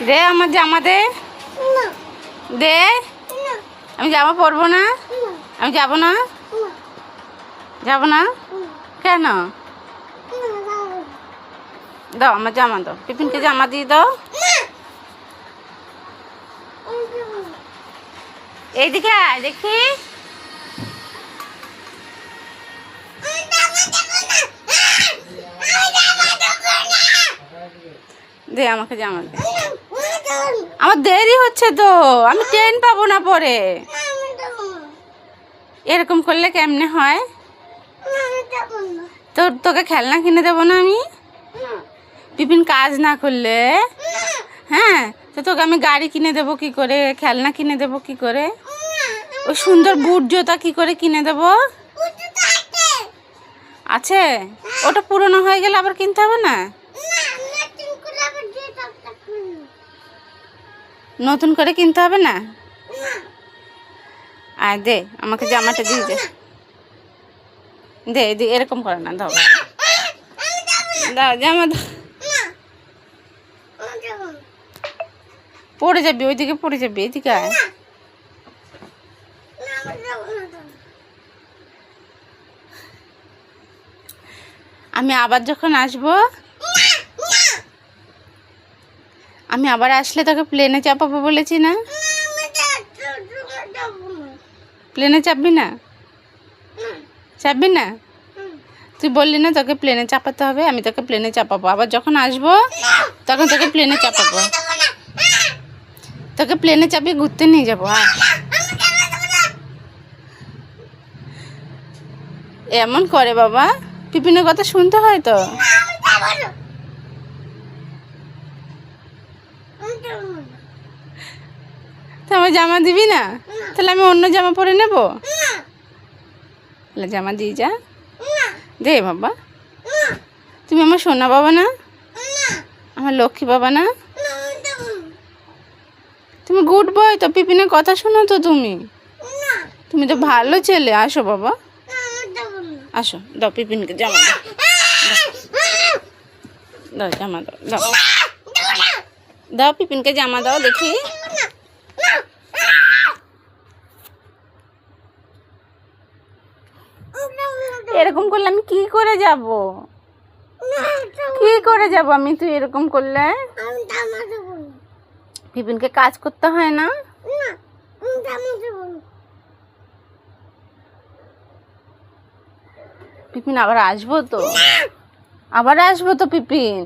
দে আমার জামা দে, দে। আমি জামা পরবো না, আমি যাব না, যাব না। কেন? দাও আমার জামা দাও, টিফিনকে জামা দিয়ে দাও। এইদিকে আয় দেখি। দে আমাকে জামা দে। আমার দেরি হচ্ছে তো, আমি ট্রেন পাবো না পরে। এরকম করলে কেমনে হয়? তোকে খেলনা কিনে দেবো না আমি? টিফিন কাজ না করলে? হ্যাঁ, তো তোকে আমি গাড়ি কিনে দেবো কি করে, খেলনা কিনে দেবো কি করে, ওই সুন্দর বুট জুতা কি করে কিনে দেবো? আছে? ওটা পুরনো হয়ে গেলে আবার কিনতে হবে না? নতুন করে কিনতে হবে না? আয় দে আমাকে জামাটা দিয়ে দে, দে দে। এরকম করে না, দাও দাও জামা দাও। পড়ে যাবি, ওইদিকে পড়ে যাবি, এদিকে আয়। আমি আবার যখন আসবো, আমি আবার আসলে তোকে প্লেনে চাপাবো বলেছি না? প্লেনে চাপবি না? চাপবি না? তুই বললি না তোকে প্লেনে চাপাতে হবে, আমি তোকে প্লেনে চাপাবো। আবার যখন আসবো তখন তোকে প্লেনে চাপাবো, তোকে প্লেনে চাপিয়ে ঘুরতে নিয়ে যাবো। এমন করে বাবা, টিফিনের কথা শুনতে হয় তো। তো আমার জামা দিবি না? তাহলে আমি অন্য জামা পরে নেব। তাহলে জামা দিয়ে যা, দে বাবা। তুমি আমার সোনা বাবা না, আমার লক্ষ্মী বাবা না? তুমি গুড বয় তো, পিপিনের কথা শোনো তো তুমি। তুমি তো ভালো ছেলে। আসো বাবা, আসো। দাও পিপিনকে জামা দাও, দাও জামা দাও, দাও দাও পিপিনকে জামা দাও দেখি। এরকম করলে আমি কি করে যাব? কি করে যাব আমি, তুই এরকম করলে? পিপিনকে কাজ করতে হয় না? পিপিন আবার আসবো তো, আবার আসবো তো পিপিন।